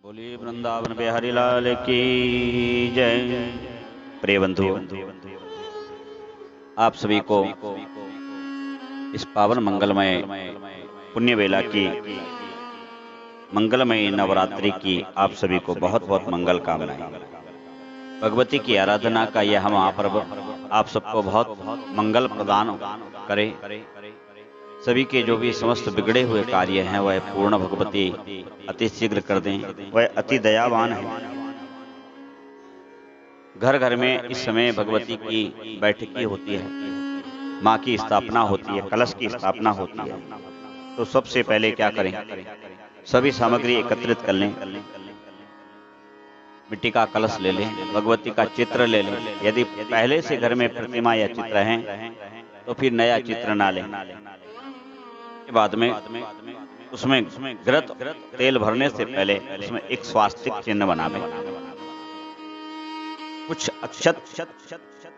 बोलिए वृंदावन बिहारी लाल की जय। प्रिय बंधु, आप सभी को इस पावन मंगलमय पुण्य वेला की मंगलमय नवरात्रि की आप सभी को बहुत बहुत मंगल कामनाएं। भगवती की आराधना का यह महापर्व आप सबको बहुत मंगल प्रदान करे। सभी के जो भी समस्त बिगड़े हुए कार्य हैं वह पूर्ण भगवती अति शीघ्र कर दें। वह अति दयावान है। घर घर में इस समय भगवती की बैठकी होती है, माँ की स्थापना होती है, कलश की स्थापना होती है। तो सबसे पहले क्या करें, सभी सामग्री एकत्रित कर लें। मिट्टी का कलश ले लें, भगवती का चित्र ले लें। यदि पहले से घर में प्रतिमा या चित्र हैं तो फिर नया चित्र ना लें। के बाद में उसमें घृत तेल भरने से पहले उसमें एक स्वास्तिक चिन्ह बनावें। कुछ अक्षत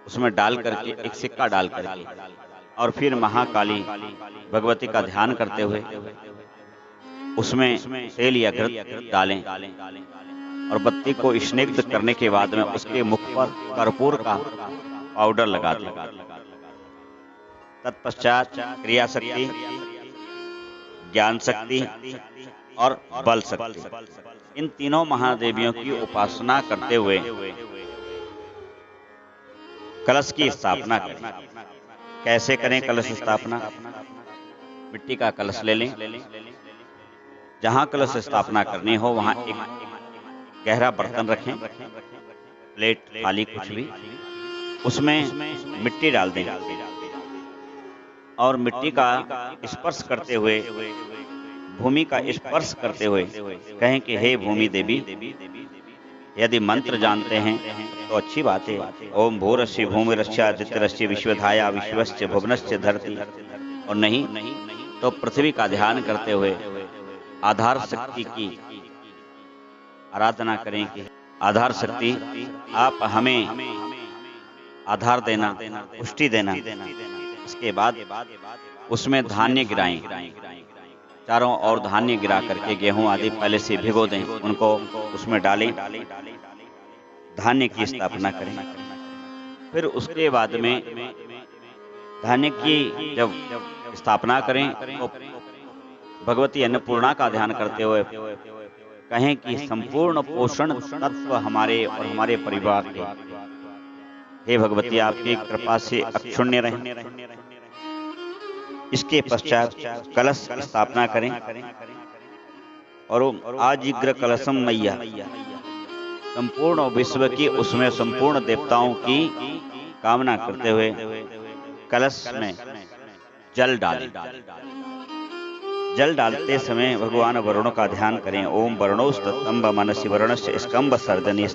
उसमें डाल करके, एक सिक्का डाल करके, और फिर महाकाली भगवती का ध्यान करते हुए उसमें तेल या घृत डालें और बत्ती को स्निग्ध करने के बाद में उसके मुख पर कर्पूर का पाउडर लगा दें। तत्पश्चात क्रिया शक्ति, ज्ञान शक्ति और बल शक्ति, इन तीनों महादेवियों की उपासना करते हुए कलश की स्थापना करें। कैसे करें कलश स्थापना? मिट्टी का कलश ले लें। जहां कलश स्थापना करनी हो वहां एक गहरा बर्तन रखें, प्लेट, थाली, कुछ भी, उसमें मिट्टी डाल दें और मिट्टी का स्पर्श करते हुए, भूमि का स्पर्श करते हुए कहें कि हे भूमि देवी। यदि मंत्र जानते हैं तो अच्छी बात है। ओम भूरस्य भूमिरस्य आदित्यरस्य विश्वधाया विश्वस्य भुवनस्य धरती। और नहीं तो पृथ्वी का ध्यान करते हुए आधार शक्ति की आराधना करें कि आधार शक्ति आप हमें आधार देना, पुष्टि देना। इसके बाद उसमें धान्य गिराएं, चारों ओर धान्य गिरा करके गेहूं आदि पहले से भिगो दें, उनको उसमें डालें, धान्य की स्थापना करें। फिर उसके बाद में धान्य की जब स्थापना करें तो भगवती अन्नपूर्णा का ध्यान करते हुए कहें कि संपूर्ण पोषण तत्व हमारे और हमारे परिवार के, हे भगवती आपकी कृपा से अक्षुण्य रहें। इसके पश्चात कलश स्थापना करें और आजिग्र कलशम मैया, संपूर्ण विश्व की, उसमें संपूर्ण देवताओं की कामना करते हुए कलश में जल डालें। जल डालते समय भगवान वरुण का ध्यान करें। ओम वरुणोस्तंभ मनसि वरुणस्य स्कंभ सर्दनी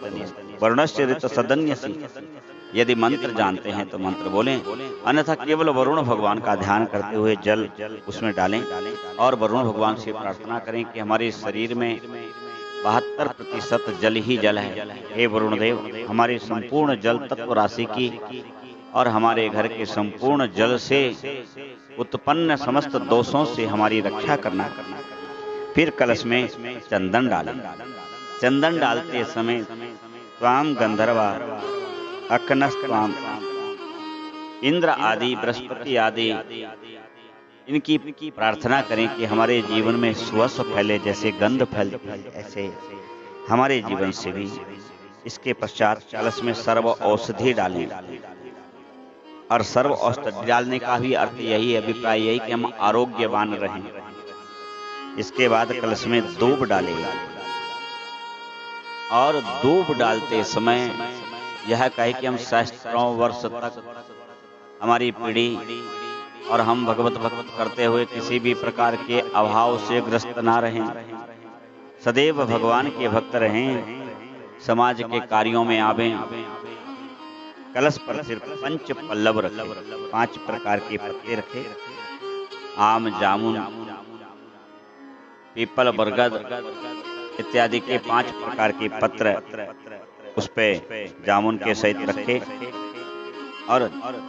वरुणस्य ऋत सदन्यसि। यदि मंत्र जानते हैं तो मंत्र बोलें, अन्यथा केवल वरुण भगवान का ध्यान करते हुए जल उसमें डालें और वरुण भगवान से प्रार्थना करें कि हमारे शरीर में 72% जल ही जल है। हे वरुण देव, हमारी संपूर्ण जल तत्व राशि की और हमारे घर के संपूर्ण जल से उत्पन्न समस्त दोषों से हमारी रक्षा करना। फिर कलश में चंदन डालें। चंदन डालते समय त्वाम गंधर्वा अकनस्त्वाम, इंद्र आदि, बृहस्पति आदि, इनकी प्रार्थना करें कि हमारे जीवन में सुवास फैले, जैसे गंध फैलती है ऐसे हमारे जीवन से भी। इसके पश्चात कलश में सर्व औषधि डालें। और सर्व औषधि डालने का भी अर्थ यही, अभिप्राय यही कि हम आरोग्यवान रहें। इसके बाद कलश में दूब डालें और दूब डालते समय यह कहे कि हम सहस्त्रों वर्ष तक हमारी पीढ़ी और हम भगवत भक्त करते हुए किसी भी प्रकार के अभाव से ग्रस्त ना रहें, सदैव भगवान के भक्त रहें, समाज के कार्यों में आवें। कलश पर सिर्फ 5 पल्लव रखें, 5 प्रकार के पत्ते रखें। आम, जामुन, पीपल, बरगद इत्यादि के 5 प्रकार के पत्र उस पे जामुन के सहित रखे और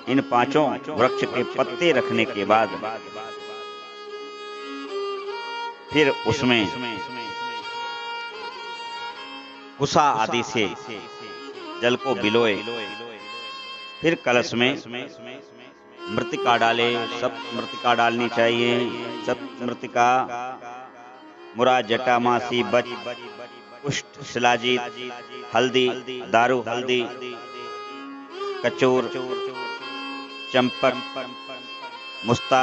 इन 5 वृक्ष के पत्ते रखने के बाद फिर उसमें कुसा आदि से जल को बिलोए, फिर कलश में मृतिका डाले। सब मृतिका डालनी चाहिए। सब मृतिका मुरा, जटामासी, बच, कुष्ठ, शिलाजीत, हल्दी, दारू हल्दी, कचूर, चंपक, मुस्ता,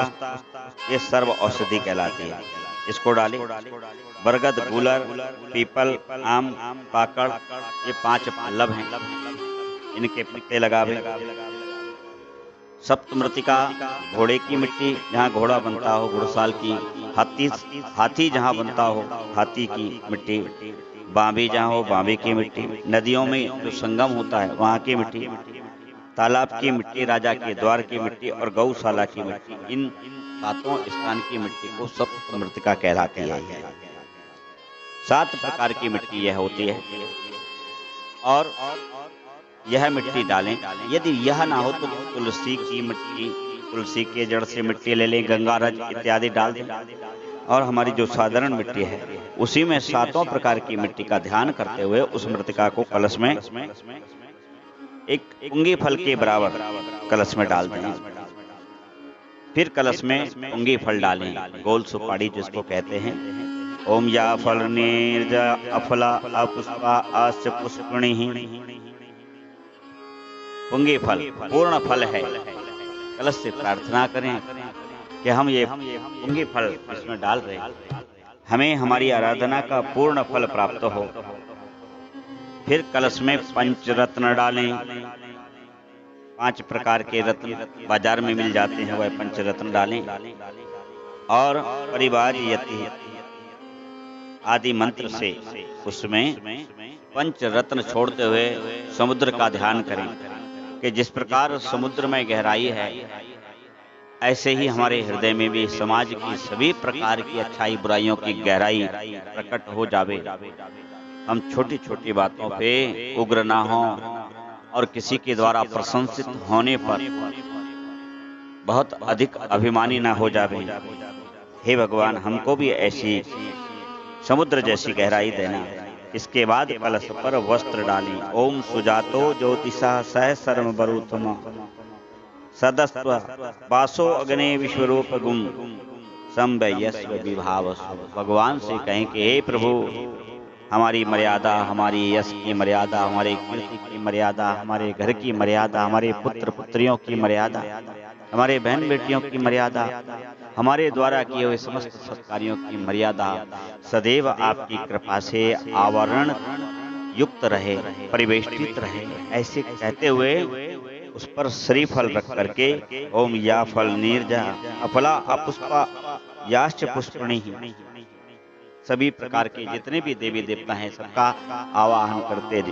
ये सर्व औषधि कहलाती है। इसको डाले। बरगद, गूलर, पीपल, आम, पाकड़, ये 5 पल्लव हैं, इनके पत्ते लगावे। सप्तमृतिका घोड़े की मिट्टी, जहाँ घोड़ा बनता हो घुड़साल की। हाथी जहाँ बनता हो हाथी की मिट्टी। बांबी जहाँ हो बांबी की मिट्टी। नदियों में जो संगम होता है वहाँ की मिट्टी। तालाब की मिट्टी, राजा के द्वार की मिट्टी और गौशाला की मिट्टी, इन 7 स्थान की मिट्टी को सप्तमृतिका कहलाती है। 7 प्रकार की मिट्टी यह होती है और यह मिट्टी डालें। यदि यह ना हो तो तुलसी की मिट्टी, तुलसी के जड़ से मिट्टी ले लें, गंगारज इत्यादि डाल दें। और हमारी जो साधारण मिट्टी है उसी में 7 प्रकार की मिट्टी का ध्यान करते हुए उस मृतिका को कलश में एक पुंगी फल के बराबर कलश में डाल दें। फिर कलश में पुंगी फल डालें, गोल सुपारी जिसको कहते हैं। ओम या फल नीरज अफला अपुष्पा आस्य पुष्पिणी। पुंगी फल पूर्ण फल है। कलश से प्रार्थना करें कि हम ये पुंगी फल इसमें डाल रहे हैं, हमें हमारी आराधना का पूर्ण फल प्राप्त हो। फिर कलश में पंचरत्न डालें। 5 प्रकार के रत्न बाजार में मिल जाते हैं, वह पंचरत्न डालें। और परिवार यति आदि मंत्र से उसमें पंचरत्न छोड़ते हुए समुद्र का ध्यान करें कि जिस प्रकार समुद्र में गहराई है ऐसे ही हमारे हृदय में भी समाज की सभी प्रकार की अच्छाई बुराइयों की गहराई प्रकट हो जावे। हम छोटी छोटी बातों पे उग्र ना हो और किसी के द्वारा प्रशंसित होने पर बहुत अधिक अभिमानी ना हो जावे। हे भगवान, हमको भी ऐसी समुद्र जैसी गहराई देना। इसके बाद कलश पर वस्त्र डालें। ओम सुजातो ज्योतिषा सह सर्व बरूथमा सदस्व वासो अग्ने विश्वरूप गुम संवयस्व विभावसु। भगवान से कहें कि हे प्रभु, हमारी मर्यादा, हमारी यश की मर्यादा, हमारे कीर्ति की मर्यादा, हमारे घर की मर्यादा, हमारे पुत्र पुत्रियों की मर्यादा, हमारे बहन बेटियों की मर्यादा, हमारे द्वारा किए हुए समस्त सत्कार्यों की मर्यादा सदैव आपकी कृपा से आवरण युक्त रहे, परिवेष्टित रहे। ऐसे कहते हुए उस पर श्रीफल रख करके ओम या फल नीरजा अफला अपुष्पा याश्च पुष्पिणी, सभी प्रकार के जितने भी देवी देवता हैं सबका आवाहन करते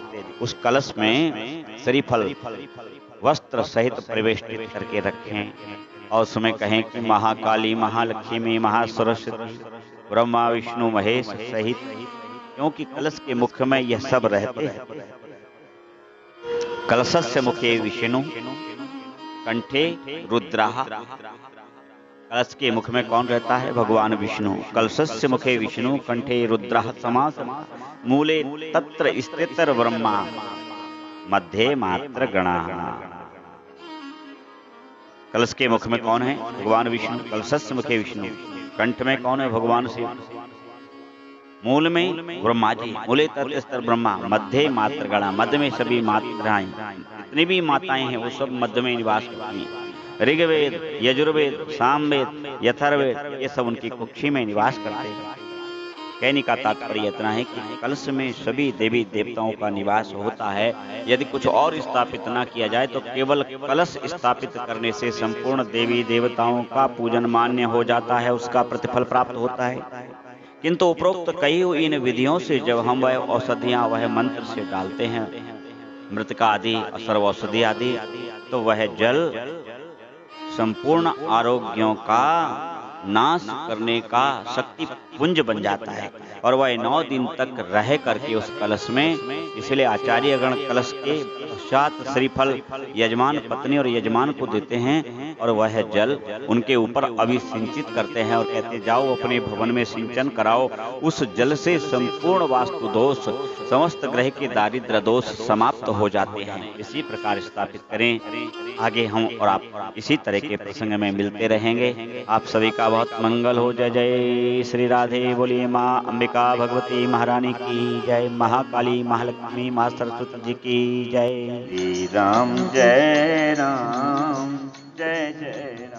उस कलश में श्रीफल वस्त्र सहित प्रवेष्टित करके रखें। और उसमें कहें कि महाकाली, महालक्ष्मी, महासरस्वती, ब्रह्मा, विष्णु, महेश सहित, क्योंकि कलश के मुख में यह सब रहते हैं। कलशस्य मुखे विष्णु कंठे रुद्राः। कलश के मुख में कौन रहता है? भगवान विष्णु। कलशस्य मुखे विष्णु कंठे रुद्राः समास मूले तत्र स्थितर ब्रह्मा मध्ये मात्र गणाः। कलश के मुख में कौन है? भगवान विष्णु। कलशस्य मुखे विष्णु, कंठ में कौन है? भगवान शिव। मूल में ब्रह्मा जी, मूले तत्र स्थिर ब्रह्मा, मध्य मात्र गणा, मध्य में सभी मात्राएं, जितनी भी माताएं हैं वो सब मध्य में निवास करती हैं। ऋग्वेद, यजुर्वेद, सामवेद, यथर्वेद, ये सब उनकी कुक्षी में निवास करते हैं। कहने का तात्पर्य इतना है कि कलश में सभी देवी देवताओं का निवास होता है। यदि कुछ और स्थापित ना किया जाए तो केवल कलश स्थापित करने से संपूर्ण देवी देवताओं का पूजन मान्य हो जाता है, उसका प्रतिफल प्राप्त होता है। किंतु उपरोक्त कई हुई इन विधियों से जब हम वह औषधियां वह मंत्र से डालते हैं, मृतिका आदि, सर्व औषधि आदि, तो वह जल संपूर्ण आरोग्यों का नाश करने का शक्ति पुंज बन जाता है और वह 9 दिन तक रह करके उस कलश में, इसलिए आचार्यगण कलश के पश्चात श्रीफल यजमान पत्नी और यजमान को देते हैं और वह जल उनके ऊपर अभिसिंचित करते हैं और कहते जाओ अपने भवन में सिंचन कराओ। उस जल से संपूर्ण वास्तु दोष, समस्त ग्रह के दारिद्र दोष समाप्त हो जाते हैं। इसी प्रकार स्थापित करें। आगे हम और आप इसी तरह के प्रसंग में मिलते रहेंगे। आप सभी का बहुत मंगल हो। जय जय श्री राधे। बोलिए माँ अंबिका भगवती महारानी की जय। महाकाली महालक्ष्मी महासरस्वती जी की जय। श्री राम जय राम जय जय